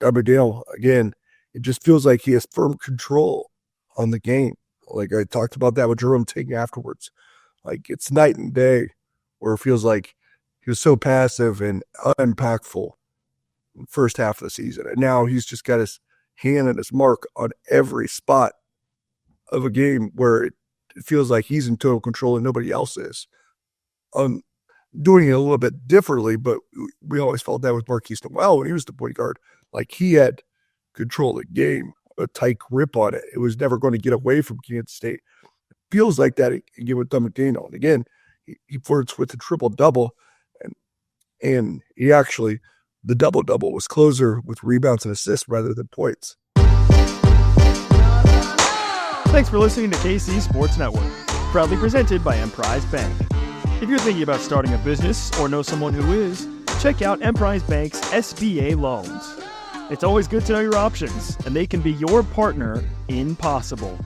McDaniel, again, it just feels like he has firm control on the game. Like I talked about that with Jerome Ting afterwards. Like it's night and day where it feels like he was so passive and unimpactful in the first half of the season. And now he's just got his hand and his mark on every spot of a game where it feels like he's in total control and nobody else is. Doing it a little bit differently, but we always felt that with Marquise Noel when he was the point guard. Like he had control of the game, a tight grip on it. It was never going to get away from Kansas State. It feels like that again with McDaniel. And again, he flirts with the triple-double, and he actually, the double-double was closer with rebounds and assists rather than points. Thanks for listening to KC Sports Network, proudly presented by Emprise Bank. If you're thinking about starting a business or know someone who is, check out Emprise Bank's SBA loans. It's always good to know your options, and they can be your partner in possible.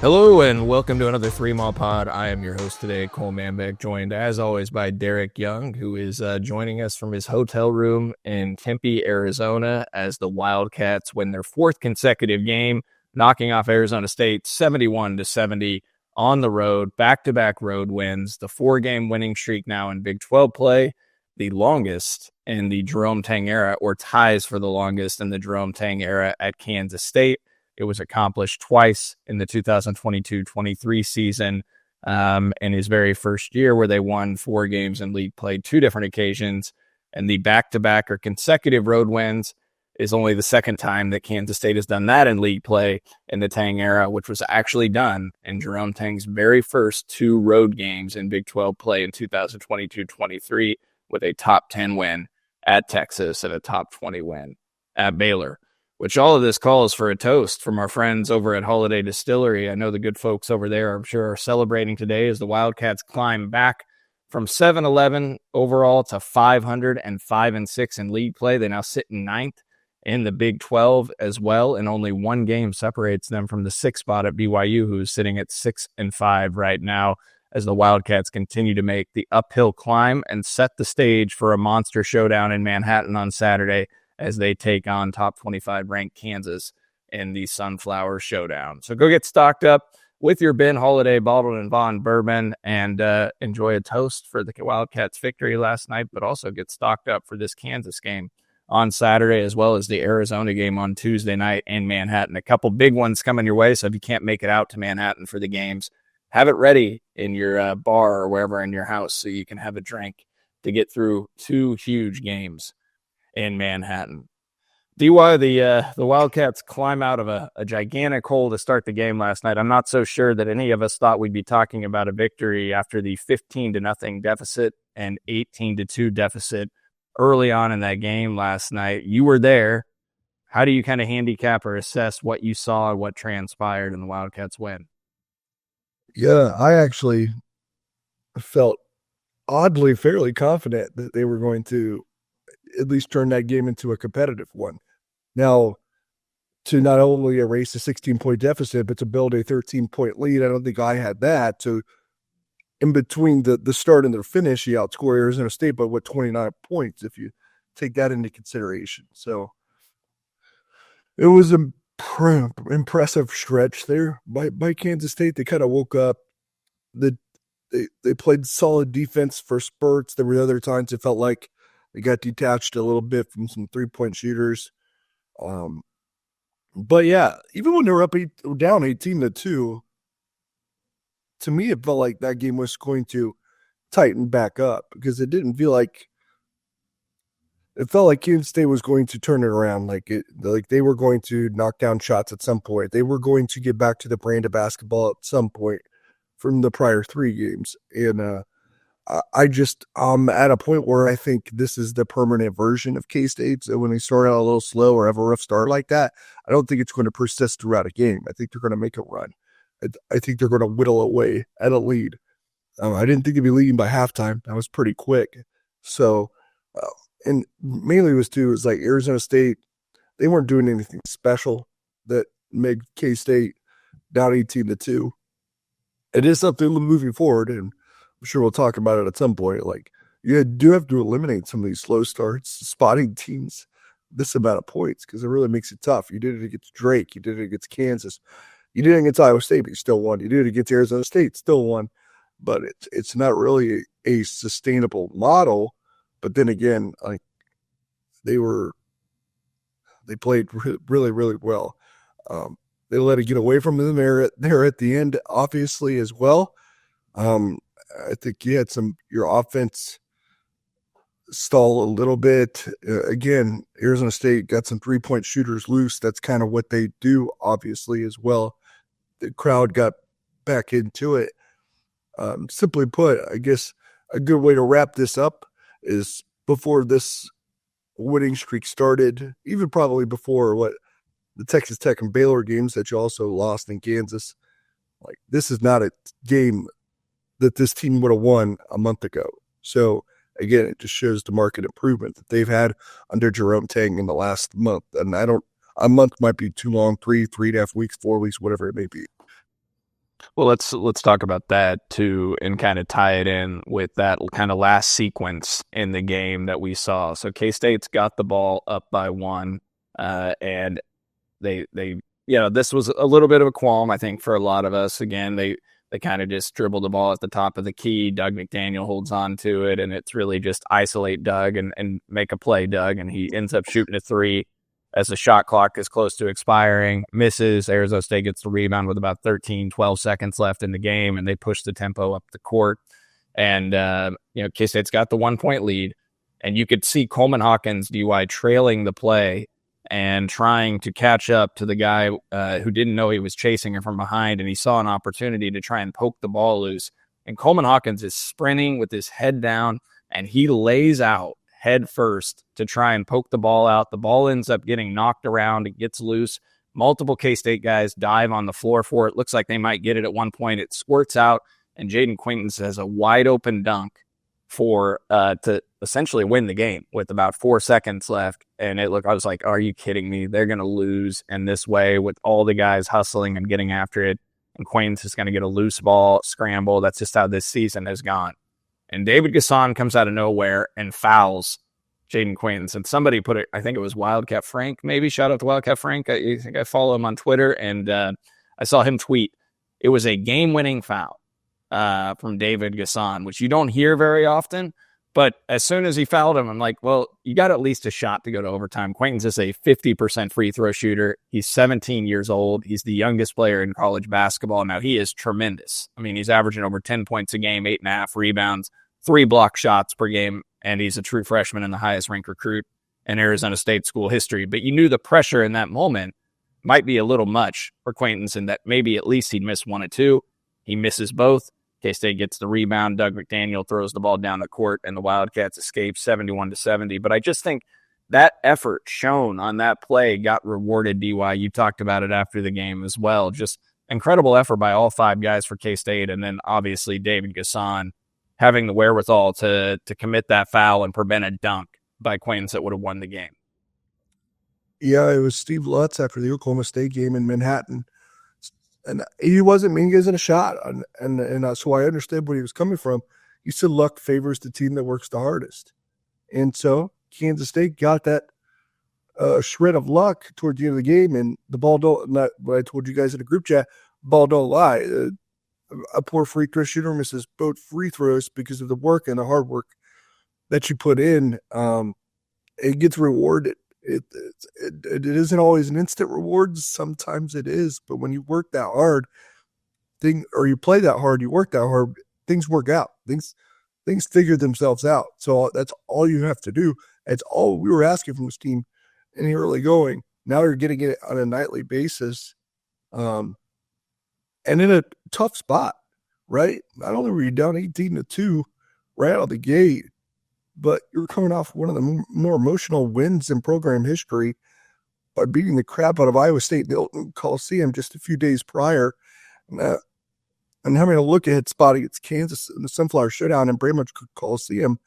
Hello and welcome to another 3 Mall Pod. I am your host today, Cole Manbeck, joined as always by Derek Young, who is joining us from his hotel room in Tempe, Arizona, as the Wildcats win their 4th consecutive game, knocking off Arizona State 71-70 on the road, back-to-back road wins, the 4-game winning streak now in Big 12 play, the longest in the Jerome Tang era, or ties for the longest in the Jerome Tang era at Kansas State. It was accomplished twice in the 2022-23 season in his very first year, where they won 4 games in league play, 2 different occasions, and the back-to-back or consecutive road wins is only the second time that Kansas State has done that in league play in the Tang era, which was actually done in Jerome Tang's very first 2 road games in Big 12 play in 2022-23 with a top 10 win at Texas and a top 20 win at Baylor, which all of this calls for a toast from our friends over at Holiday Distillery. I know the good folks over there, I'm sure, are celebrating today as the Wildcats climb back from 7-11 overall to 500 and 5-6 in league play. They now sit in 9th in the Big 12 as well, and only 1 game separates them from the 6th spot at BYU, who is sitting at 6-5 right now, as the Wildcats continue to make the uphill climb and set the stage for a monster showdown in Manhattan on Saturday as they take on top 25 ranked Kansas in the Sunflower Showdown. So go get stocked up with your Ben Holiday Bottled and Bond bourbon and enjoy a toast for the Wildcats' victory last night, but also get stocked up for this Kansas game on Saturday, as well as the Arizona game on Tuesday night in Manhattan. A couple big ones coming your way, so if you can't make it out to Manhattan for the games, have it ready in your bar or wherever in your house so you can have a drink to get through 2 huge games in Manhattan. DY, the Wildcats climb out of a gigantic hole to start the game last night. I'm not so sure that any of us thought we'd be talking about a victory after the 15-0 deficit and 18-2 deficit early on in that game last night. You were there. How do you kind of handicap or assess what you saw and what transpired in the Wildcats win? Yeah, I actually felt oddly fairly confident that they were going to at least turn that game into a competitive one. Now, to not only erase a 16-point deficit, but to build a 13-point lead, I don't think I had that. So in between the start and the finish, he outscored Arizona State by 29 points, if you take that into consideration. So it was an impressive stretch there by Kansas State. They kind of woke up. They played solid defense for spurts. There were other times it felt like they got detached a little bit from some 3-point shooters. But yeah, even when they were down 18-2, to me, it felt like that game was going to tighten back up because it didn't feel like it felt like Kansas State was going to turn it around. Like they were going to knock down shots at some point. They were going to get back to the brand of basketball at some point from the prior 3 games. And I'm at a point where I think this is the permanent version of K-State. So when they start out a little slow or have a rough start like that, I don't think it's going to persist throughout a game. I think they're going to make a run. I think they're going to whittle away at a lead. I didn't think they'd be leading by halftime. That was pretty quick. So, and mainly it was like Arizona State, they weren't doing anything special that made K-State down 18-2. It is something moving forward, and I'm sure we'll talk about it at some point. Like, you do have to eliminate some of these slow starts, spotting teams this amount of points because it really makes it tough. You did it against Drake. You did it against Kansas. You did it against Iowa State, but you still won. You did it against Arizona State, still won. But it's not really a sustainable model. But then again, like they played really, really well. They let it get away from them there at the end, obviously, as well. I think you had your offense stall a little bit. Again, Arizona State got some 3-point shooters loose. That's kind of what they do, obviously, as well. The crowd got back into it. Simply put, I guess a good way to wrap this up is before this winning streak started, even probably before the Texas Tech and Baylor games that you also lost in Kansas. Like, this is not a game that this team would have won a month ago. So again, it just shows the market improvement that they've had under Jerome Tang in the last month. And a month might be too long, 3.5 weeks, 4 weeks, whatever it may be. Well, let's talk about that too, and kind of tie it in with that kind of last sequence in the game that we saw. So K-State's got the ball up by 1, and they this was a little bit of a qualm, I think, for a lot of us. Again, they kind of just dribble the ball at the top of the key. Doug McDaniel holds on to it, and it's really just isolate Doug and make a play, Doug, and he ends up shooting a 3 as the shot clock is close to expiring, misses. Arizona State gets the rebound with about 12 seconds left in the game, and they push the tempo up the court. And, K-State's got the 1-point lead, and you could see Coleman Hawkins, DY, trailing the play and trying to catch up to the guy who didn't know he was chasing him from behind, and he saw an opportunity to try and poke the ball loose. And Coleman Hawkins is sprinting with his head down, and he lays out head first to try and poke the ball out. The ball ends up getting knocked around. It gets loose. Multiple K-State guys dive on the floor for it. Looks like they might get it at one point. It squirts out, and Jaden Quaintance has a wide open dunk to essentially win the game with about 4 seconds left. And I was like, are you kidding me? They're going to lose in this way with all the guys hustling and getting after it. And Quaintance is going to get a loose ball, scramble. That's just how this season has gone. And David Gasson comes out of nowhere and fouls Jaden Quaintance. And somebody put it, I think it was Wildcat Frank, maybe. Shout out to Wildcat Frank. I think I follow him on Twitter. And I saw him tweet, it was a game-winning foul from David Gasson, which you don't hear very often. But as soon as he fouled him, I'm like, well, you got at least a shot to go to overtime. Quaintance is a 50% free throw shooter. He's 17 years old. He's the youngest player in college basketball. Now, he is tremendous. I mean, he's averaging over 10 points a game, 8.5 rebounds, 3 block shots per game, and he's a true freshman and the highest ranked recruit in Arizona State school history. But you knew the pressure in that moment might be a little much for Quaintance, and that maybe at least he'd miss 1 or 2. He misses both. K-State gets the rebound. Doug McDaniel throws the ball down the court, and the Wildcats escape 71-70. But I just think that effort shown on that play got rewarded, DY. You talked about it after the game as well. Just incredible effort by all 5 guys for K-State, and then obviously David Gasson having the wherewithal to commit that foul and prevent a dunk by Quaintance that would have won the game. Yeah, it was Steve Lutz after the Oklahoma State game in Manhattan. And he wasn't getting a shot. And so I understood where he was coming from. He said luck favors the team that works the hardest. And so Kansas State got that shred of luck toward the end of the game. And the ball don't, not what I told you guys in the group chat, ball don't lie. A poor free throw shooter misses both free throws because of the work and the hard work that you put in. It gets rewarded. It isn't always an instant reward. Sometimes it is, but when you work that hard, you play that hard, you work that hard, things work out. Things figure themselves out. So that's all you have to do. It's all we were asking from this team in the early going. Now you're getting it on a nightly basis, and in a tough spot, right? Not only were you down 18-2 right out of the gate, but you're coming off one of the more emotional wins in program history by beating the crap out of Iowa State in the Hilton Coliseum just a few days prior, and having a look-ahead spot against Kansas in the Sunflower Showdown in Braemont Coliseum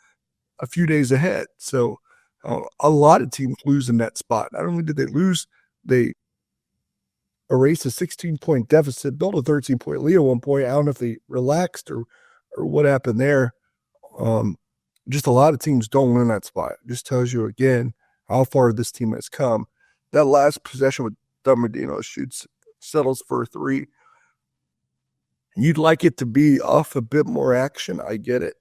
a few days ahead. So a lot of teams lose in that spot. Not only did they lose, they erased a 16-point deficit, built a 13-point lead at one point. I don't know if they relaxed or what happened there. Just a lot of teams don't win that spot. It just tells you again how far this team has come. That last possession with McDaniel settles for a 3. You'd like it to be off a bit more action. I get it.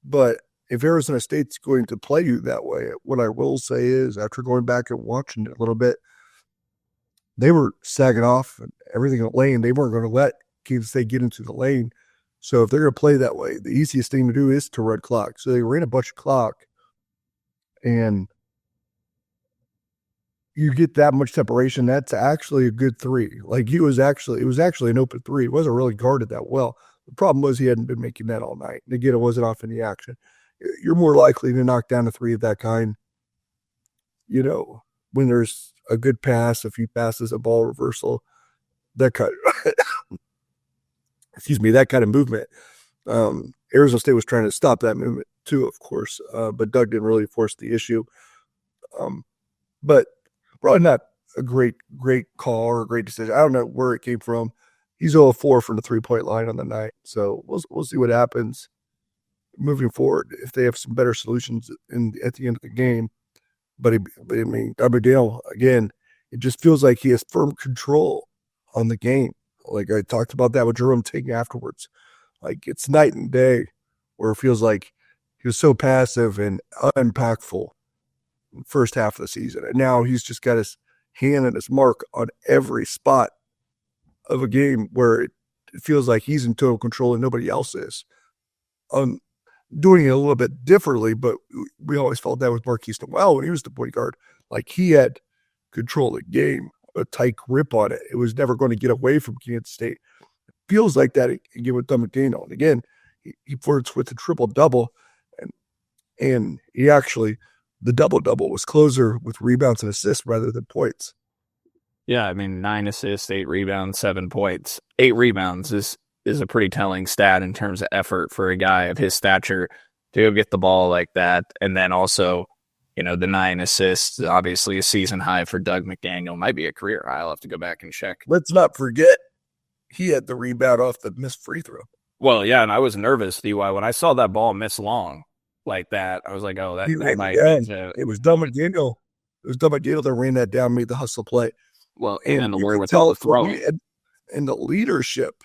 But if Arizona State's going to play you that way, what I will say is, after going back and watching it a little bit, they were sagging off and everything in the lane. They weren't going to let Kansas State get into the lane. So if they're going to play that way, the easiest thing to do is to run clock. So they ran a bunch of clock, and you get that much separation. That's actually a good 3. Like, it was actually an open 3. It wasn't really guarded that well. The problem was he hadn't been making that all night. And again, it wasn't off any action. You're more likely to knock down a 3 of that kind, when there's a good pass, a few passes, a ball reversal, that kind of, that kind of movement. Arizona State was trying to stop that movement too, of course, but Doug didn't really force the issue. But probably not a great call or a great decision. I don't know where it came from. He's 0-4 from the 3-point line on the night, so we'll see what happens moving forward if they have some better solutions at the end of the game. But I mean, McDaniel, again, it just feels like he has firm control on the game. Like I talked about that with Jerome Ting afterwards. Like, it's night and day, where it feels like he was so passive and unimpactful in the first half of the season. And now he's just got his hand and his mark on every spot of a game where it feels like he's in total control and nobody else is. Doing it a little bit differently, but we always felt that with Marquise Noel when he was the point guard. Like, he had control of the game, a tight grip on it. It was never going to get away from Kansas State. It feels like that again with McDaniel. And again, he flirts with the triple-double, and he actually, the double-double was closer with rebounds and assists rather than points. Yeah, I mean, 9 assists, 8 rebounds, 7 points. 8 rebounds is a pretty telling stat in terms of effort for a guy of his stature to go get the ball like that. And then also, the 9 assists, obviously a season high for Doug McDaniel. Might be a career high. I'll have to go back and check. Let's not forget, he had the rebound off the missed free throw. Well, yeah, and I was nervous, DY. When I saw that ball miss long like that, I was like, oh, that might be. It was Doug McDaniel. It was Doug McDaniel that ran that down, made the hustle play. Well, and the Lord with the throw. And the leadership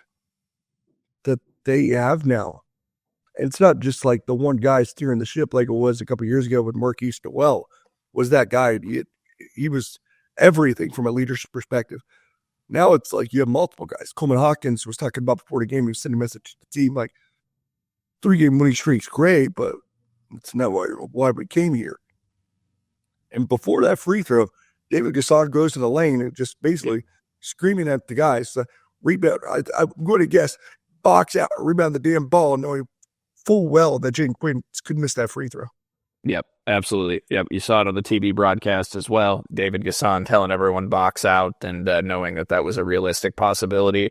that they have now. And it's not just like the one guy steering the ship like it was a couple of years ago with Marquise Noel. Was that guy. He was everything from a leadership perspective. Now it's like you have multiple guys. Coleman Hawkins was talking about before the game. He was sending a message to the team like, 3-game winning streak's great, but it's not why we came here. And before that free throw, David Gasson goes to the lane and just basically screaming at the guys. Rebound, I'm going to guess, box out, rebound the damn ball, knowing full well that Jaden Quinn could miss that free throw. Yep, absolutely. Yep, you saw it on the TV broadcast as well. David Gasson telling everyone box out, and knowing that was a realistic possibility.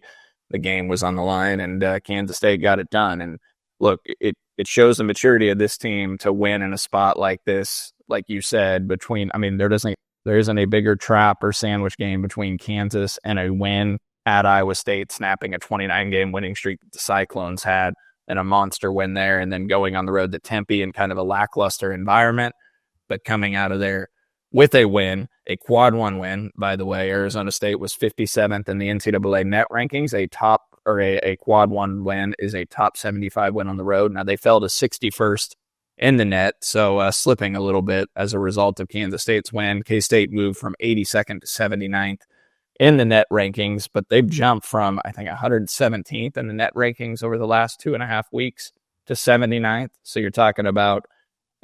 The game was on the line, and Kansas State got it done. And look, it shows the maturity of this team to win in a spot like this. Like you said, there isn't a bigger trap or sandwich game between Kansas and a win at Iowa State, snapping a 29-game winning streak that the Cyclones had, and a monster win there, and then going on the road to Tempe in kind of a lackluster environment, but coming out of there with a win, a quad 1 win. By the way, Arizona State was 57th in the NCAA net rankings. A quad 1 win is a top 75 win on the road. Now, they fell to 61st in the net, so slipping a little bit as a result of Kansas State's win. K-State moved from 82nd to 79th in the net rankings, but they've jumped from, I think, 117th in the net rankings over the last 2.5 weeks to 79th. So you're talking about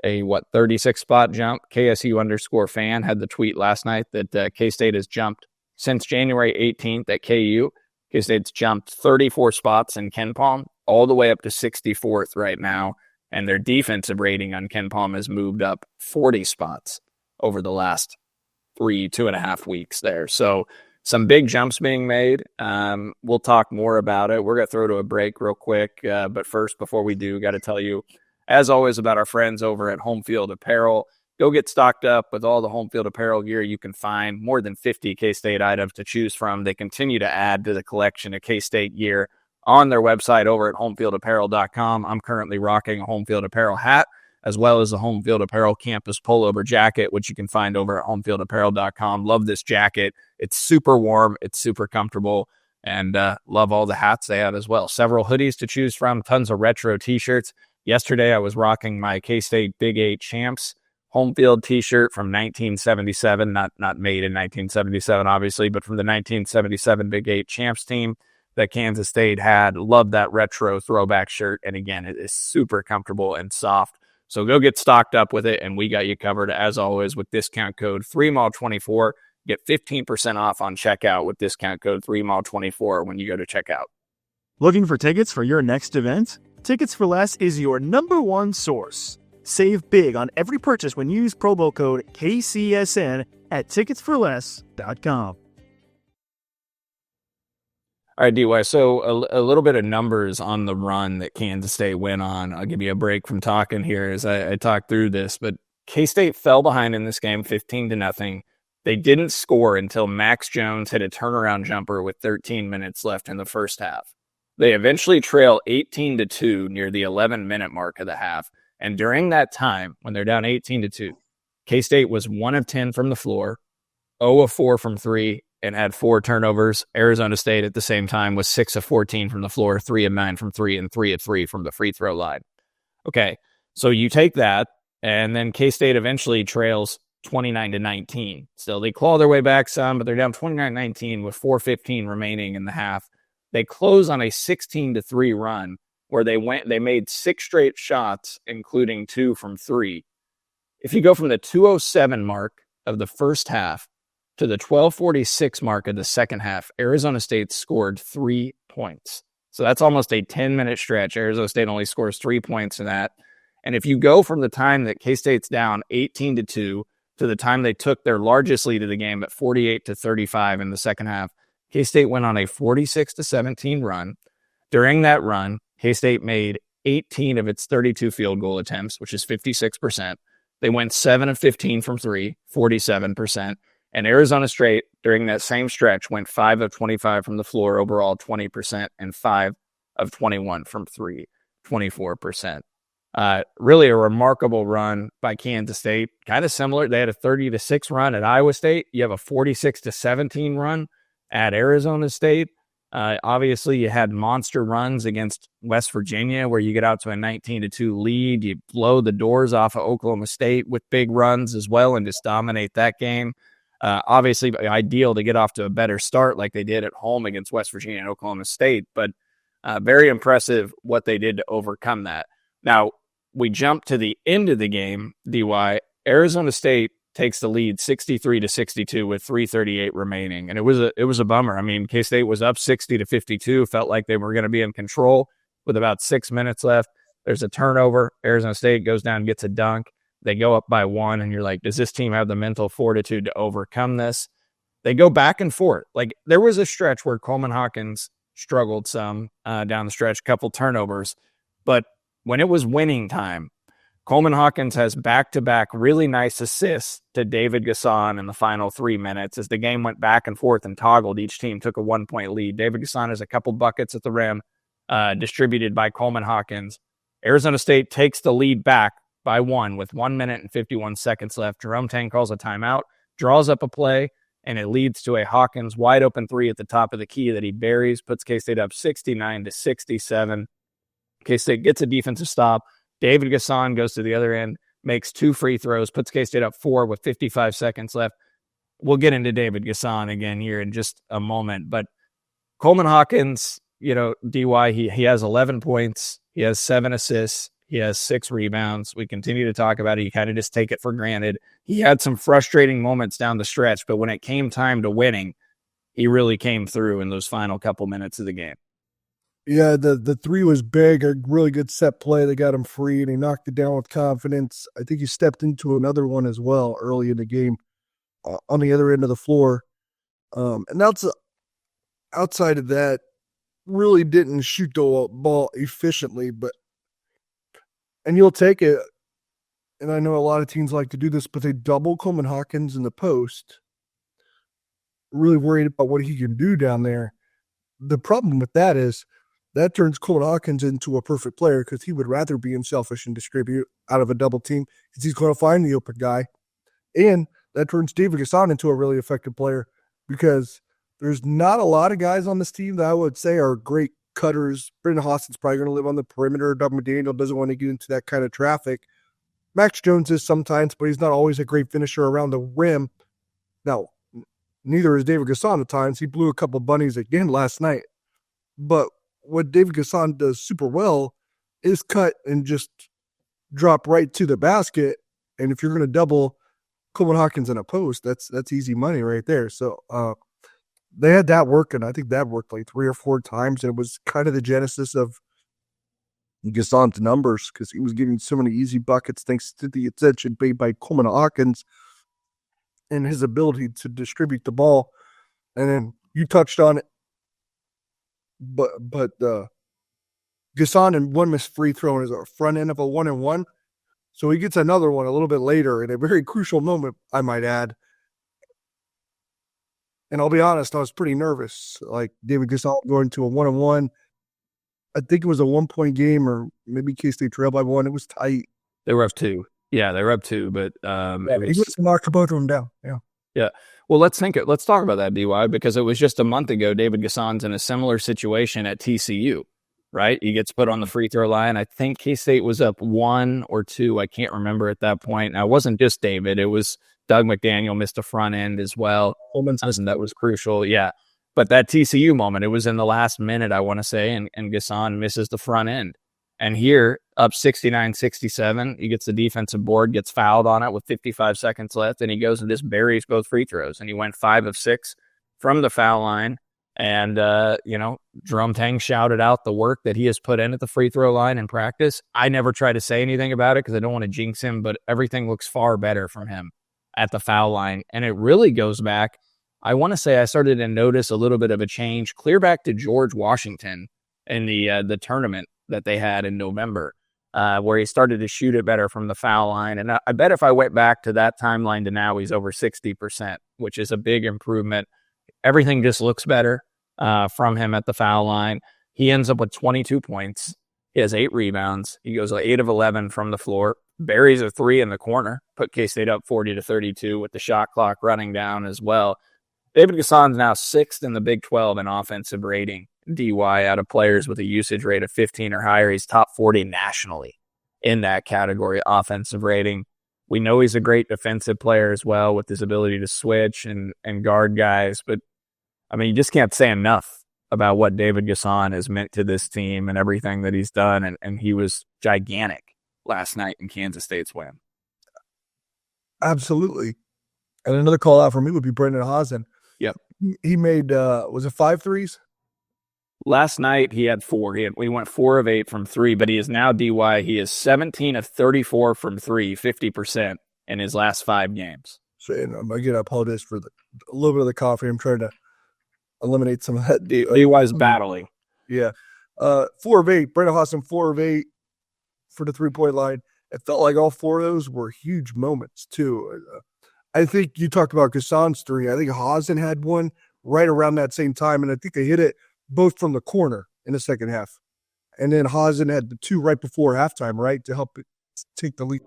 a 36 spot jump. KSU_fan had the tweet last night that K-State has jumped since January 18th at KU. K-State's jumped 34 spots in KenPom, all the way up to 64th right now. And their defensive rating on KenPom has moved up 40 spots over the last 2.5 weeks there. So some big jumps being made. We'll talk more about it. We're going to throw to a break real quick. But first, before we do, got to tell you, as always, about our friends over at Home Field Apparel. Go get stocked up with all the Home Field Apparel gear you can find. More than 50 K-State items to choose from. They continue to add to the collection of K-State gear on their website over at homefieldapparel.com. I'm currently rocking a Home Field Apparel hat as well as the Home Field Apparel Campus Pullover Jacket, which you can find over at homefieldapparel.com. Love this jacket. It's super warm. It's super comfortable. And love all the hats they have as well. Several hoodies to choose from, tons of retro t-shirts. Yesterday, I was rocking my K-State Big 8 Champs home field t-shirt from 1977, not made in 1977, obviously, but from the 1977 Big 8 Champs team that Kansas State had. Love that retro throwback shirt. And again, it is super comfortable and soft. So go get stocked up with it, and we got you covered, as always, with discount code 3MAL24. Get 15% off on checkout with discount code 3MAL24 when you go to checkout. Looking for tickets for your next event? Tickets for Less is your number one source. Save big on every purchase when you use promo code KCSN at ticketsforless.com. All right, DY, so a little bit of numbers on the run that Kansas State went on. I'll give you a break from talking here as I talk through this, but K-State fell behind in this game 15-0. They didn't score until Max Jones hit a turnaround jumper with 13 minutes left in the first half. They eventually trail 18-2 near the 11-minute mark of the half, and during that time, when they're down 18-2, K-State was 1 of 10 from the floor, 0 of 4 from 3, and had 4 turnovers. Arizona State at the same time was 6 of 14 from the floor, 3 of 9 from 3, and 3 of 3 from the free throw line. Okay, so you take that, and then K-State eventually trails 29-19. Still, they claw their way back some, but they're down 29-19 with 4:15 remaining in the half. They close on a 16-3 run where they made 6 straight shots, including 2 from 3. If you go from the 2:07 mark of the first half to the 12:46 mark of the second half, Arizona State scored 3 points. So that's almost a 10-minute stretch. Arizona State only scores 3 points in that. And if you go from the time that K-State's down 18-2 to the time they took their largest lead of the game at 48-35 in the second half, K-State went on a 46-17 run. During that run, K-State made 18 of its 32 field goal attempts, which is 56%. They went 7 of 15 from 3, 47%. And Arizona State, during that same stretch, went 5 of 25 from the floor, overall 20%, and 5 of 21 from 3, 24%. Really a remarkable run by Kansas State. Kind of similar. They had a 30-6 run at Iowa State. You have a 46-17 run at Arizona State. Obviously, you had monster runs against West Virginia where you get out to a 19-2 lead. You blow the doors off of Oklahoma State with big runs as well and just dominate that game. Obviously, ideal to get off to a better start like they did at home against West Virginia and Oklahoma State, but very impressive what they did to overcome that. Now, we jump to the end of the game, DY. Arizona State takes the lead 63-62 with 3:38 remaining, and it was a bummer. I mean, K-State was up 60-52, felt like they were going to be in control with about 6 minutes left. There's a turnover. Arizona State goes down and gets a dunk. They go up by 1, and you're like, does this team have the mental fortitude to overcome this? They go back and forth. Like, there was a stretch where Coleman Hawkins struggled some down the stretch, couple turnovers, but when it was winning time, Coleman Hawkins has back-to-back really nice assists to David Gasson in the final 3 minutes. As the game went back and forth and toggled, each team took a 1-point lead. David Gasson has a couple buckets at the rim distributed by Coleman Hawkins. Arizona State takes the lead back by 1 with 1 minute and 51 seconds left. Jerome Tang calls a timeout, draws up a play, and it leads to a Hawkins wide-open 3 at the top of the key that he buries, puts K-State up 69-67. K-State gets a defensive stop. David Gasson goes to the other end, makes 2 free throws, puts K-State up 4 with 55 seconds left. We'll get into David Gasson again here in just a moment. But Coleman Hawkins, DY, he has 11 points. He has 7 assists. He has 6 rebounds. We continue to talk about it. You kind of just take it for granted. He had some frustrating moments down the stretch, but when it came time to winning, he really came through in those final couple minutes of the game. Yeah, the 3 was big, a really good set play. They got him free, and he knocked it down with confidence. I think he stepped into another one as well early in the game on the other end of the floor. And that's outside of that, really didn't shoot the ball efficiently, and you'll take it. And I know a lot of teams like to do this, but they double Coleman Hawkins in the post. Really worried about what he can do down there. The problem with that is that turns Coleman Hawkins into a perfect player because he would rather be selfish and distribute out of a double team because he's going to find the open guy. And that turns David Gasson into a really effective player because there's not a lot of guys on this team that I would say are great cutters. Brendan Haason's probably going to live on the perimeter. Doug McDaniel doesn't want to get into that kind of traffic. Max Jones is sometimes, but he's not always a great finisher around the rim. Now, neither is David Gasson at times. He blew a couple bunnies again last night. But what David Gasson does super well is cut and just drop right to the basket. And if you're going to double Coleman Hawkins in a post, that's easy money right there. So they had that working. I think that worked like 3 or 4 times, and it was kind of the genesis of Gasson's numbers because he was getting so many easy buckets thanks to the attention paid by Coleman Hawkins and his ability to distribute the ball. And then you touched on it, but Gasson and one missed free throw is a front end of a 1-and-1. So he gets another one a little bit later in a very crucial moment, I might add. And I'll be honest, I was pretty nervous. Like David Gasson going to a 1-and-1. I think it was a 1-point game, or maybe K-State trailed by 1. It was tight. They were up 2. Yeah, they were up 2, but he was knocked both of them down. Yeah. Well, let's talk about that, DY, because it was just a month ago. David Gasson's in a similar situation at TCU, right? He gets put on the free throw line. I think K-State was up 1 or 2. I can't remember at that point. Now, it wasn't just David. It was Doug McDaniel missed a front end as well. That was crucial. Yeah. But that TCU moment, it was in the last minute, I want to say, and Gasson misses the front end. And here, up 69-67, he gets the defensive board, gets fouled on it with 55 seconds left, and he goes and just buries both free throws. And he went 5 of 6 from the foul line. And, Jerome Tang shouted out the work that he has put in at the free throw line in practice. I never try to say anything about it because I don't want to jinx him, but everything looks far better from him at the foul line. And it really goes back. I want to say I started to notice a little bit of a change clear back to George Washington in the tournament that they had in November, where he started to shoot it better from the foul line. And I bet if I went back to that timeline to now, he's over 60%, which is a big improvement. Everything just looks better from him at the foul line. He ends up with 22 points. He has 8 rebounds. He goes 8 of 11 from the floor, buries a 3 in the corner, put K-State up 40-32 with the shot clock running down as well. David Gasson's now 6th in the Big 12 in offensive rating, DY, out of players with a usage rate of 15 or higher. He's top 40 nationally in that category, offensive rating. We know he's a great defensive player as well with his ability to switch and guard guys. But, I mean, you just can't say enough about what David Gasson has meant to this team and everything that he's done. And he was gigantic last night in Kansas State's win. Absolutely. And another call out for me would be Brendan Hasen. Yep. He made, was it 5 threes? Last night he had 4. We went 4 of 8 from 3, but he is now DY. He is 17 of 34 from 3, 50% in his last 5 games. So, and again, I apologize for a little bit of the coffee. I'm trying to eliminate some of that. DY's battling. Yeah. 4 of 8. Brendan Hasen, 4 of 8 for the 3-point line. It felt like all 4 of those were huge moments, too. I think you talked about Gasson's 3. I think Hasen had one right around that same time, and I think they hit it both from the corner in the second half. And then Hasen had the 2 right before halftime, right, to help it take the lead.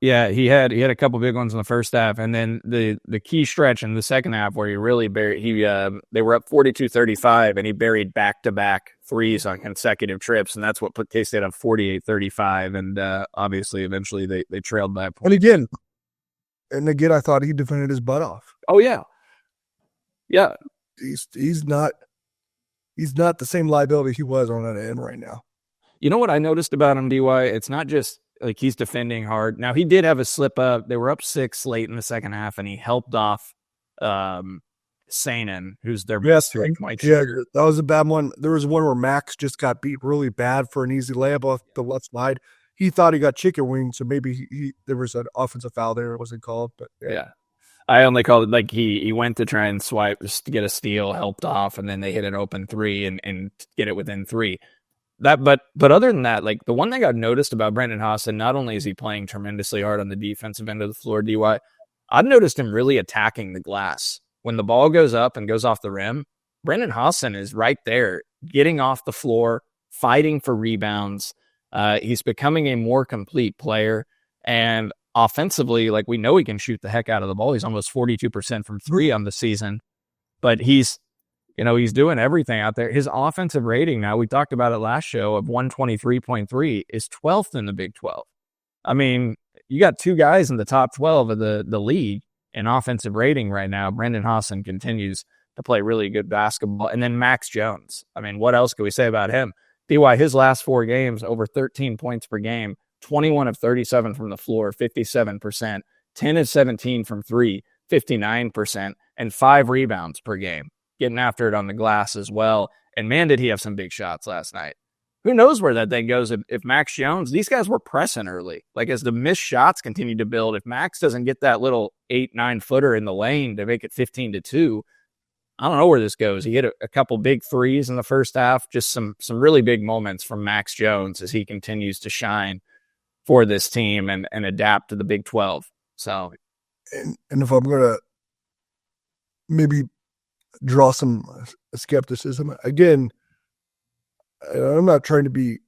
Yeah, he had a couple big ones in the first half, and then the key stretch in the second half where he really buried. They were up 42-35, and he buried back-to-back threes on consecutive trips, and that's what put K-State on 48-35. And obviously, eventually, they trailed by a point. And again, I thought he defended his butt off. Oh yeah. He's not the same liability he was on that end right now. You know what I noticed about him, DY? It's not just like he's defending hard. Now he did have a slip up. They were up 6 late in the second half, and he helped off Sainin, who's their best. Yeah, that was a bad one. There was one where Max just got beat really bad for an easy layup off the left side. He thought he got chicken wings, so maybe there was an offensive foul there. It wasn't called, but yeah. I only called it like he went to try and swipe just to get a steal, helped off, and then they hit an open 3 and get it within 3. But other than that, like the one thing I've noticed about Brendan Hasen, not only is he playing tremendously hard on the defensive end of the floor, DY, I've noticed him really attacking the glass. When the ball goes up and goes off the rim, Brendan Hasen is right there, getting off the floor, fighting for rebounds. He's becoming a more complete player. And offensively, like, we know he can shoot the heck out of the ball. He's almost 42% from three on the season. But he's doing everything out there. His offensive rating now, we talked about it last show, of 123.3 is 12th in the Big 12. I mean, you got two guys in the top 12 of the league in offensive rating right now. Brendan Hassan continues to play really good basketball. And then Max Jones. I mean, what else can we say about him? DY, his last 4 games, over 13 points per game, 21 of 37 from the floor, 57%, 10 of 17 from three, 59%, and 5 rebounds per game, getting after it on the glass as well. And man, did he have some big shots last night. Who knows where that thing goes if Max Jones, these guys were pressing early. Like, as the missed shots continue to build, if Max doesn't get that little 8-9 footer in the lane to make it 15-2, I don't know where this goes. He hit a couple big threes in the first half, just some really big moments from Max Jones as he continues to shine for this team and adapt to the Big 12. So, and if I'm going to maybe draw some skepticism, again, I'm not trying to be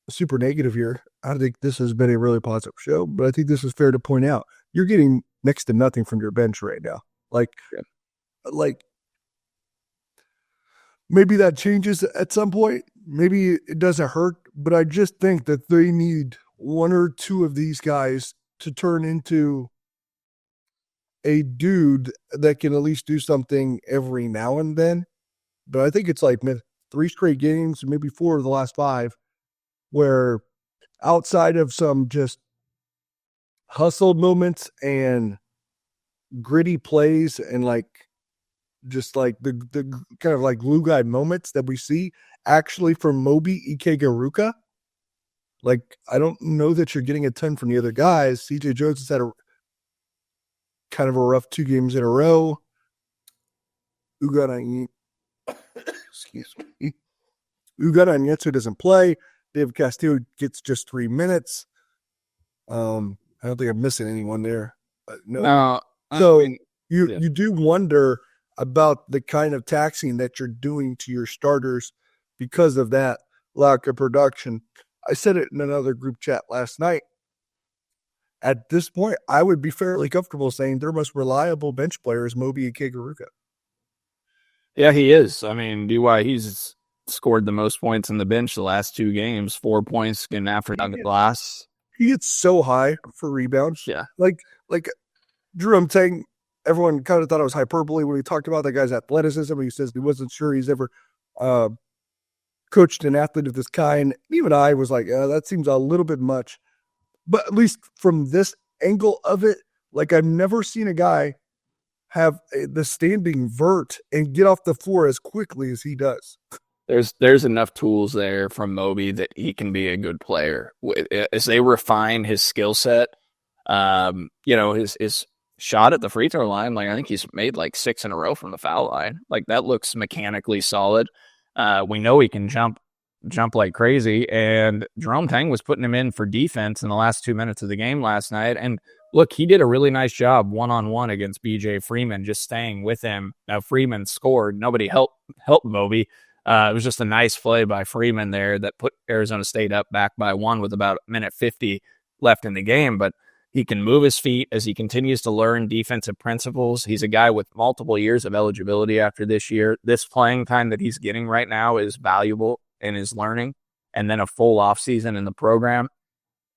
super negative here. I think this has been a really positive show, but I think this is fair to point out. You're getting next to nothing from your bench right now. Like maybe that changes at some point. Maybe it doesn't hurt, but I just think that they need 1 or 2 of these guys to turn into a dude that can at least do something every now and then. But I think it's like 3 straight games, maybe 4 of the last 5, where outside of some just hustled moments and gritty plays and like just like the kind of like glue guy moments that we see actually from Moby Ike-Garuka, like, I don't know that you're getting a ton from the other guys. CJ Jones has had a kind of a rough 2 games in a row. Excuse me. Ugana Nieto doesn't play. David Castillo gets just 3 minutes. I don't think I'm missing anyone there. No. So you do wonder about the kind of taxing that you're doing to your starters because of that lack of production. I said it in another group chat last night. At this point, I would be fairly comfortable saying their most reliable bench player is Moby Ike-Garuka. Yeah, he is. I mean, DY, he's scored the most points in the bench the last 2 games, 4 points getting after it on the glass. He gets so high for rebounds. Yeah. Like Drew, I'm saying everyone kind of thought it was hyperbole when we talked about that guy's athleticism. He says he wasn't sure he's ever coached an athlete of this kind. Even I was like, that seems a little bit much. But at least from this angle of it, like, I've never seen a guy have the standing vert and get off the floor as quickly as he does. There's enough tools there from Moby that he can be a good player. As they refine his skill set, his shot at the free throw line, like, I think he's made like 6 in a row from the foul line. Like, that looks mechanically solid. We know he can jump like crazy, and Jerome Tang was putting him in for defense in the last 2 minutes of the game last night. And look, he did a really nice job one-on-one against BJ Freeman, just staying with him. Now, Freeman scored. Nobody helped Moby. It was just a nice play by Freeman there that put Arizona State up back by 1 with about 1:50 left in the game. But he can move his feet as he continues to learn defensive principles. He's a guy with multiple years of eligibility after this year. This playing time that he's getting right now is valuable in his learning, and then a full offseason in the program.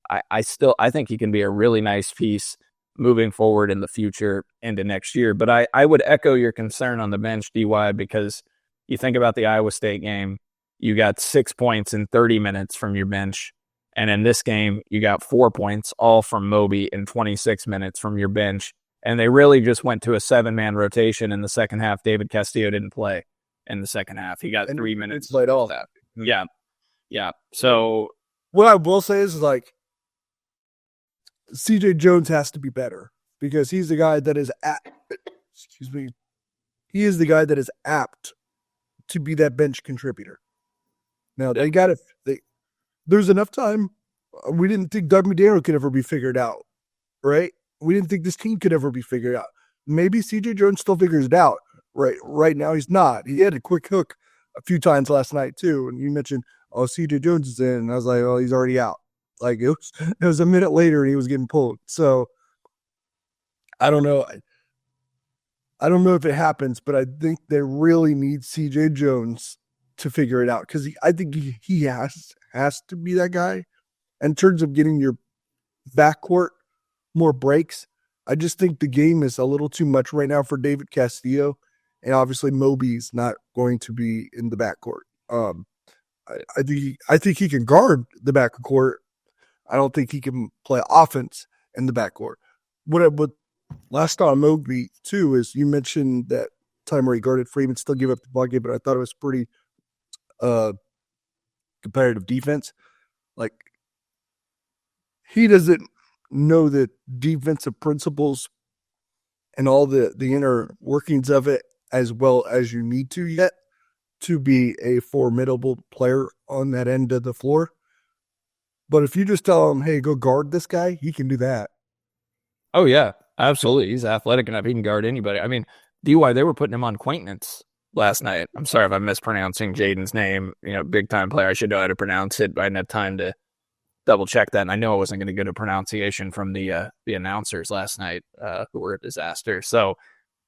I think he can be a really nice piece moving forward in the future into next year. But I would echo your concern on the bench, DY, because you think about the Iowa State game, you got 6 points in 30 minutes from your bench. And in this game, you got 4 points, all from Moby, in 26 minutes from your bench. And they really just went to a 7-man rotation in the second half. David Castillo didn't play in the second half. He got 3 minutes. Played all that. Yeah. Yeah. So what I will say is, like, CJ Jones has to be better because he's the guy that is he is the guy that is apt to be that bench contributor. Now, there's enough time. We didn't think Doug McDaniel could ever be figured out, right? We didn't think this team could ever be figured out. Maybe CJ Jones still figures it out. Right now, he's not. He had a quick hook a few times last night, too. And you mentioned oh, CJ Jones is in. And I was like, oh, he's already out. Like it was a minute later and he was getting pulled. So I don't know. I don't know if it happens, but I think they really need CJ Jones to figure it out because I think he has to be that guy. In terms of getting your backcourt more breaks, I just think the game is a little too much right now for David Castillo, and obviously Moby's not going to be in the backcourt. I think he can guard the backcourt. I don't think he can play offense in the backcourt. What last on Moby too is you mentioned that time where he guarded Freeman, still give up the ball game, but I thought it was pretty competitive defense. Like he doesn't know the defensive principles and all the inner workings of it as well as you need to yet to be a formidable player on that end of the floor. But if you just tell him, hey, go guard this guy, he can do that. Oh, yeah, absolutely. He's athletic enough. He can guard anybody. I mean, DY, they were putting him on Quaintance last night. I'm sorry if I'm mispronouncing Jaden's name. Big time player. I should know how to pronounce it, but I didn't have time to double check that. And I know I wasn't going to get a pronunciation from the announcers last night, who were a disaster. So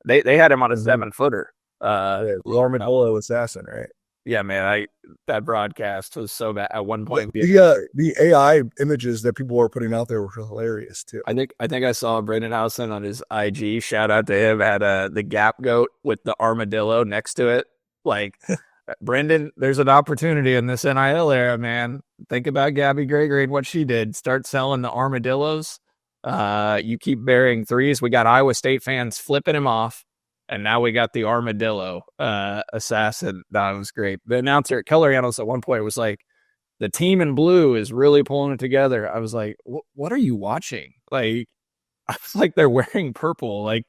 they had him on a 7-footer. The Armadillo assassin, right? Yeah, man, that broadcast was so bad. At one point, the AI images that people were putting out there were hilarious too. I think I saw Brendan Allison on his IG. Shout out to him. Had the Gap Goat with the armadillo next to it. Like, Brendan, there's an opportunity in this NIL era, man. Think about Gabby Gregory and what she did. Start selling the armadillos. You keep burying threes. We got Iowa State fans flipping him off. And now we got the armadillo assassin. That was great. The announcer, Keller Yanos, at one point was like, the team in blue is really pulling it together. I was like, what are you watching? Like, I was like, they're wearing purple. Like,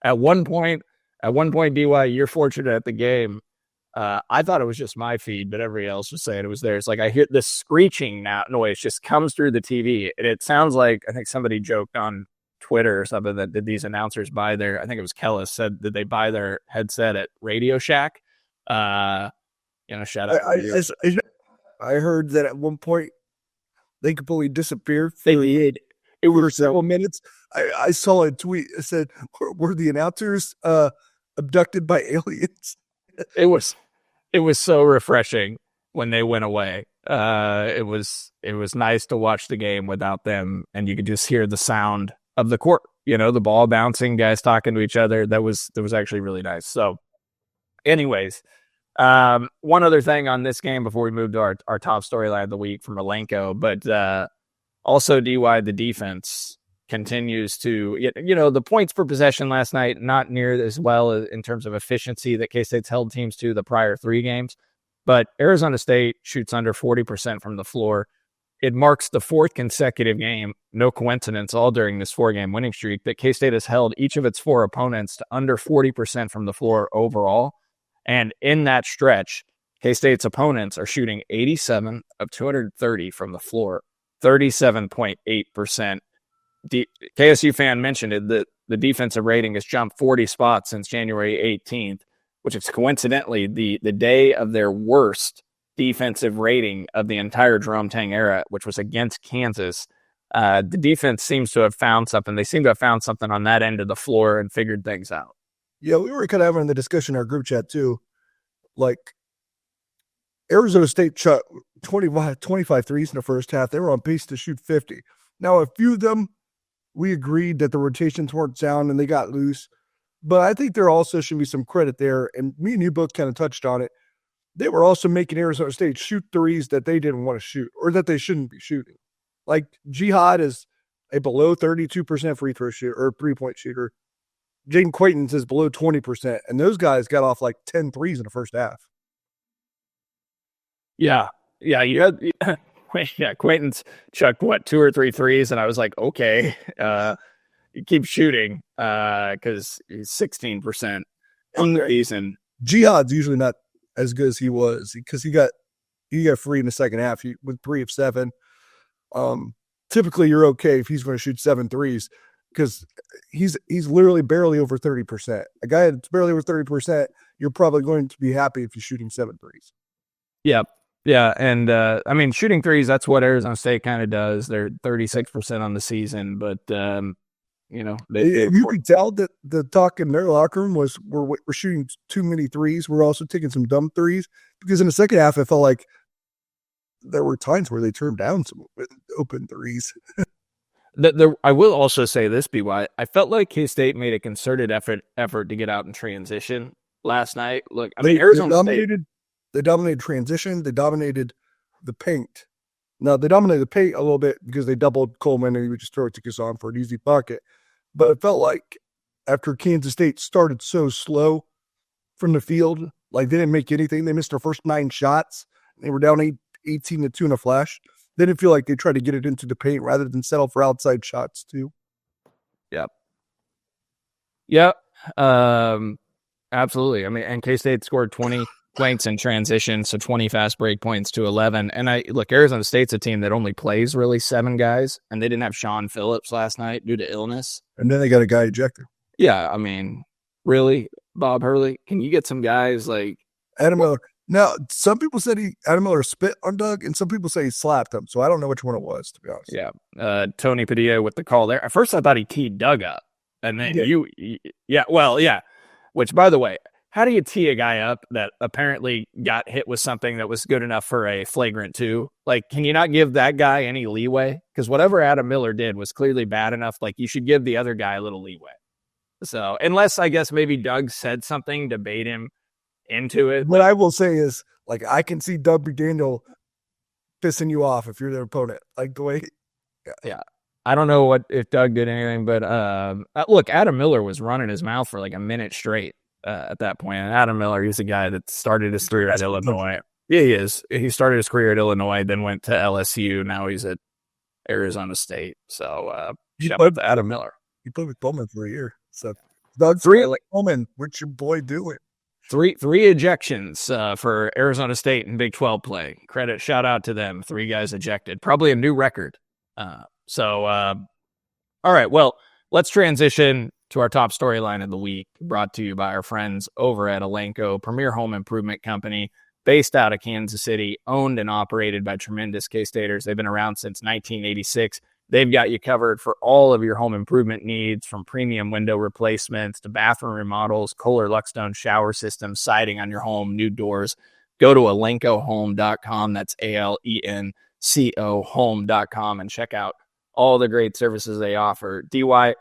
at one point, DY, you're fortunate at the game. I thought it was just my feed, but everybody else was saying it was theirs. Like, I hear this screeching noise just comes through the TV. And it sounds like, I think somebody joked on Twitter or something that did these announcers buy their, I think it was Kellis said that they buy their headset at Radio Shack. Shout out. I heard that at one point they completely disappeared. They did. It was several minutes. I saw a tweet that said, were the announcers abducted by aliens? It was so refreshing when they went away. It was nice to watch the game without them, and you could just hear the sound of the court, the ball bouncing, guys talking to each other. That was actually really nice. So anyways, one other thing on this game before we move to our top storyline of the week from Malenko, but also DY, the defense continues to, the points per possession last night, not near as well in terms of efficiency that K-State's held teams to the prior 3 games, but Arizona State shoots under 40% from the floor. It marks the 4th consecutive game, no coincidence, all during this 4-game winning streak, that K-State has held each of its 4 opponents to under 40% from the floor overall. And in that stretch, K-State's opponents are shooting 87 of 230 from the floor, 37.8%. KSU fan mentioned it, that the defensive rating has jumped 40 spots since January 18th, which is coincidentally the day of their worst defensive rating of the entire Jerome Tang era, which was against Kansas. The defense seems to have found something. They seem to have found something on that end of the floor and figured things out. Yeah, we were kind of having the discussion in our group chat too. Like, Arizona State shot 25 threes in the first half. They were on pace to shoot 50. Now, a few of them, we agreed that the rotations weren't sound and they got loose. But I think there also should be some credit there. And me and you both kind of touched on it. They were also making Arizona State shoot threes that they didn't want to shoot or that they shouldn't be shooting. Like, Jihad is a below 32% free throw shooter or 3-point shooter. Jaden Quaintance is below 20%. And those guys got off like 10 threes in the first half. Yeah. Yeah. You had, Quaintance chucked 2 or 3 threes. And I was like, okay, you keep shooting because he's 16% on the season. Jihad's usually not as good as he was because he got free in the second half. He went 3 of 7. Typically, you're okay if he's going to shoot 7 threes because he's literally barely over 30%. A guy that's barely over 30%, you're probably going to be happy if you're shooting 7 threes. Yep. Yeah, and I mean, shooting threes, that's what Arizona State kind of does. They're 36% on the season, but You could tell that the talk in their locker room was we're shooting too many threes. We're also taking some dumb threes because in the second half, I felt like there were times where they turned down some open threes. I will also say this, BY. I felt like K-State made a concerted effort to get out in transition last night. Look, I mean, Arizona State. They dominated transition. They dominated the paint. Now, they dominated the paint a little bit because they doubled Coleman and he would just throw it to Kazan for an easy bucket. But it felt like after Kansas State started so slow from the field, like they didn't make anything. They missed their first 9 shots. They were down 18-2 in a flash. They didn't feel like they tried to get it into the paint rather than settle for outside shots too. Yep. Absolutely. I mean, and K-State scored 20 points in transition, so 20 fast break points to 11. And Arizona State's a team that only plays really 7 guys, and they didn't have Sean Phillips last night due to illness. And then they got a guy ejected. Yeah, I mean, really, Bob Hurley, can you get some guys like Adam Miller? Now, some people said Adam Miller spit on Doug, and some people say he slapped him. So I don't know which one it was, to be honest. Yeah, Tony Padilla with the call there. At first, I thought he teed Doug up, and then Which, by the way, how do you tee a guy up that apparently got hit with something that was good enough for a flagrant 2? Like, can you not give that guy any leeway? Because whatever Adam Miller did was clearly bad enough. Like, you should give the other guy a little leeway. So, unless I guess maybe Doug said something to bait him into it. What I will say is, like, I can see Doug McDaniel pissing you off if you're their opponent. Like the way, yeah. I don't know if Doug did anything, but look, Adam Miller was running his mouth for like a minute straight at that point. And Adam Miller, he's a guy that started his career at Illinois. Yeah, he is. He started his career at Illinois, then went to LSU. Now he's at Arizona State. So shout out to Adam Miller. He played with Bowman for a year. So Doug's 3 like, Bowman, what's your boy doing? Three ejections for Arizona State in Big 12 play. Shout out to them. 3 guys ejected. Probably a new record. All right, well, let's transition to our top storyline of the week, brought to you by our friends over at Elanco, premier home improvement company based out of Kansas City, owned and operated by tremendous K-Staters. They've been around since 1986. They've got you covered for all of your home improvement needs, from premium window replacements to bathroom remodels, Kohler Luxstone shower systems, siding on your home, new doors. Go to elancohome.com. That's ALENCO home.com and check out all the great services they offer. DY,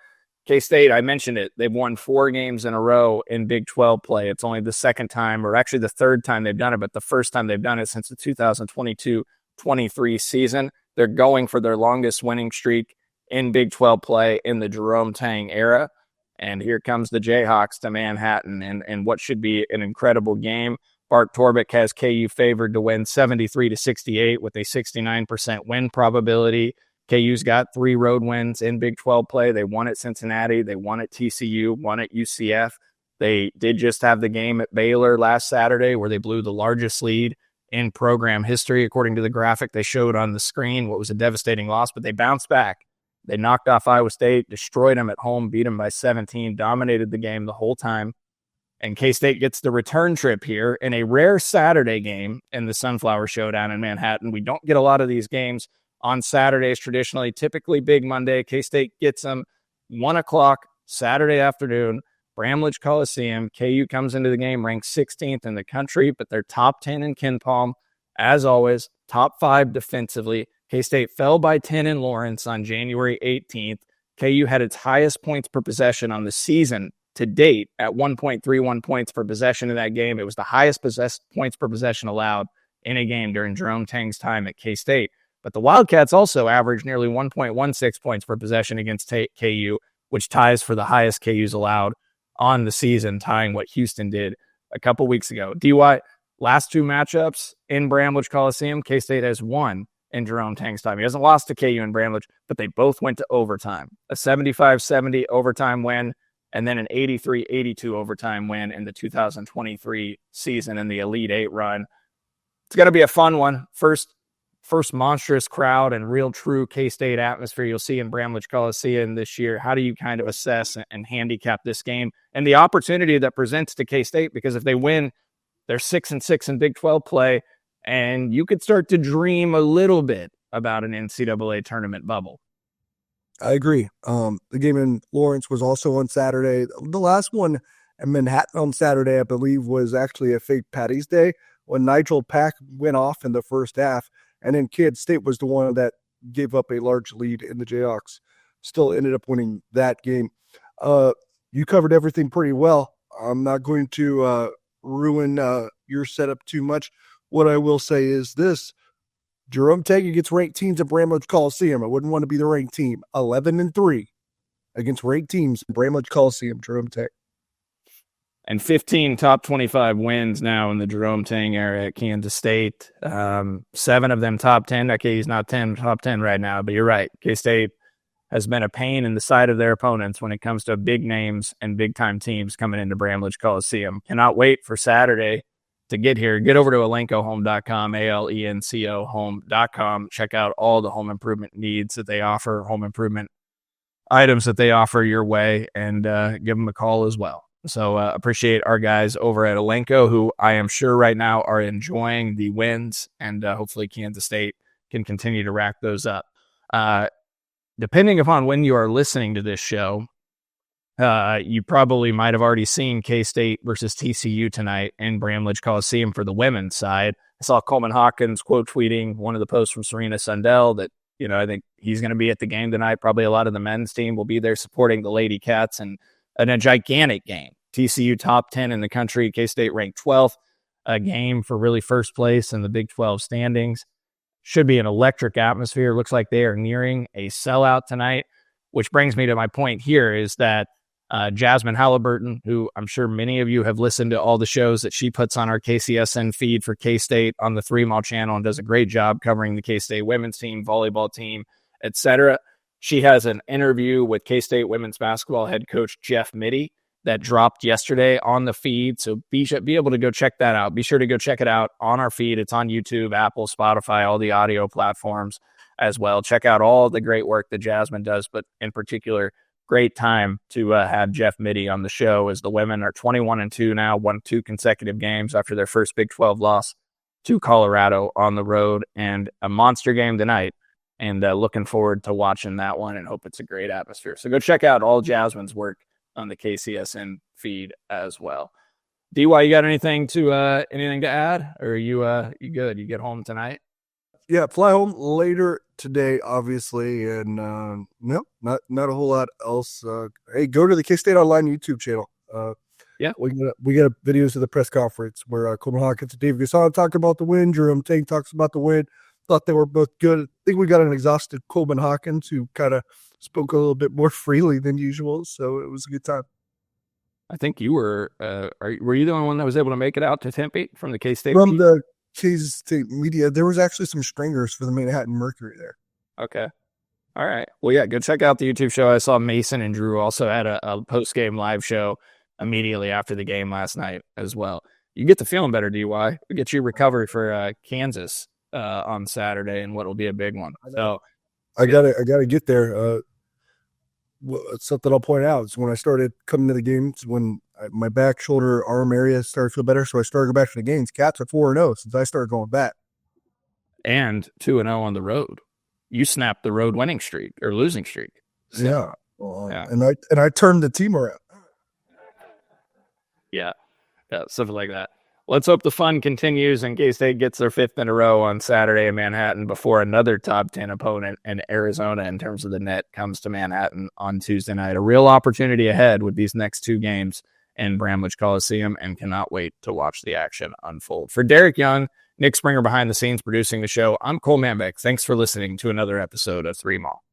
K-State, I mentioned it. They've won 4 games in a row in Big 12 play. It's only the second time, or actually the third time they've done it, but the first time they've done it since the 2022-23 season. They're going for their longest winning streak in Big 12 play in the Jerome Tang era. And here comes the Jayhawks to Manhattan and what should be an incredible game. Bart Torbeck has KU favored to win 73-68 with a 69% win probability. KU's got 3 road wins in Big 12 play. They won at Cincinnati. They won at TCU, won at UCF. They did just have the game at Baylor last Saturday where they blew the largest lead in program history, according to the graphic they showed on the screen. What was a devastating loss, but they bounced back. They knocked off Iowa State, destroyed them at home, beat them by 17, dominated the game the whole time. And K-State gets the return trip here in a rare Saturday game in the Sunflower Showdown in Manhattan. We don't get a lot of these games on Saturdays traditionally, typically Big Monday. K-State gets them 1 o'clock Saturday afternoon, Bramlage Coliseum. KU comes into the game ranked 16th in the country, but they're top 10 in KenPom. As always, top 5 defensively. K-State fell by 10 in Lawrence on January 18th. KU had its highest points per possession on the season to date at 1.31 points per possession in that game. It was the highest points per possession allowed in a game during Jerome Tang's time at K-State. But the Wildcats also averaged nearly 1.16 points per possession against KU, which ties for the highest KU's allowed on the season, tying what Houston did a couple weeks ago. DY, last 2 matchups in Bramlage Coliseum, K-State has won in Jerome Tang's time. He hasn't lost to KU in Bramlage, but they both went to overtime. A 75-70 overtime win, and then an 83-82 overtime win in the 2023 season in the Elite 8 run. It's going to be a fun one. First monstrous crowd and real true K-State atmosphere you'll see in Bramlage Coliseum this year. How do you kind of assess and handicap this game and the opportunity that presents to K-State? Because if they win, they're 6-6 in Big 12 play. and you could start to dream a little bit about an NCAA tournament bubble. I agree. The game in Lawrence was also on Saturday. The last one in Manhattan on Saturday, I believe, was actually a fake Patty's Day when Nigel Pack went off in the first half, and then Kansas State was the one that gave up a large lead, and the Jayhawks still ended up winning that game. You covered everything pretty well. I'm not going to ruin your setup too much. What I will say is this. Jerome Tech against ranked teams at Bramlage Coliseum. I wouldn't want to be the ranked team. 11-3 against ranked teams in Bramlage Coliseum, Jerome Tech. And 15 top 25 wins now in the Jerome Tang area at Kansas State. 7 of them top 10. Okay, he's not top 10 right now, but you're right. K-State has been a pain in the side of their opponents when it comes to big names and big-time teams coming into Bramlage Coliseum. Cannot wait for Saturday to get here. Get over to alencohome.com, A-L-E-N-C-O home.com. Check out all the home improvement needs that they offer, home improvement items that they offer your way, and give them a call as well. So appreciate our guys over at Alenco, who I am sure right now are enjoying the wins, and hopefully Kansas State can continue to rack those up. Depending upon when you are listening to this show, you probably might have already seen K-State versus TCU tonight in Bramlage Coliseum for the women's side. I saw Coleman Hawkins quote tweeting one of the posts from Serena Sundell that, I think he's going to be at the game tonight. Probably a lot of the men's team will be there supporting the Lady Cats in a gigantic game. TCU top 10 in the country, K-State ranked 12th, a game for really first place in the Big 12 standings. Should be an electric atmosphere. Looks like they are nearing a sellout tonight, which brings me to my point here is that Jasmine Halliburton, who I'm sure many of you have listened to all the shows that she puts on our KCSN feed for K-State on the 3 Mall channel and does a great job covering the K-State women's team, volleyball team, etc. She has an interview with K-State women's basketball head coach Jeff Mittie that dropped yesterday on the feed. So be able to go check that out. Be sure to go check it out on our feed. It's on YouTube, Apple, Spotify, all the audio platforms as well. Check out all the great work that Jasmine does, but in particular, great time to have Jeff Mittie on the show as the women are 21-2 now, won 2 consecutive games after their first Big 12 loss to Colorado on the road, and a monster game tonight. And looking forward to watching that one and hope it's a great atmosphere. So go check out all Jasmine's work on the KCSN feed as well. DY, you got anything to add, or are you good? You get home tonight? Yeah, fly home later today, obviously, and no, not a whole lot else. Hey, go to the K-State Online YouTube channel. Yeah, we got videos of the press conference where Coleman Hawkins and David Gasson talk about the win. Jerome Tang talks about the win. Thought they were both good. I think we got an exhausted Coleman Hawkins who kind of spoke a little bit more freely than usual, so it was a good time. I think you were. Were you the only one that was able to make it out to Tempe from the K-State? From the K-State media, there was actually some stringers for the Manhattan Mercury there. Okay. All right. Well, yeah, go check out the YouTube show. I saw Mason and Drew also had a post-game live show immediately after the game last night as well. You get the feeling better, DY. We get you recovery for Kansas on Saturday, and what will be a big one. So I gotta get there. Something I'll point out is when I started coming to the games, when my back, shoulder, arm area started to feel better, so I started going back to the games. Cats are 4-0 since I started going back, and 2-0 on the road. You snapped the road winning streak or losing streak. So, yeah. And I turned the team around. Yeah, something like that. Let's hope the fun continues and K-State gets their 5th in a row on Saturday in Manhattan before another top 10 opponent in Arizona in terms of the net comes to Manhattan on Tuesday night. A real opportunity ahead with these next 2 games in Bramlage Coliseum, and cannot wait to watch the action unfold. For Derek Young, Nick Springer behind the scenes producing the show, I'm Cole Manbeck. Thanks for listening to another episode of 3 Mall.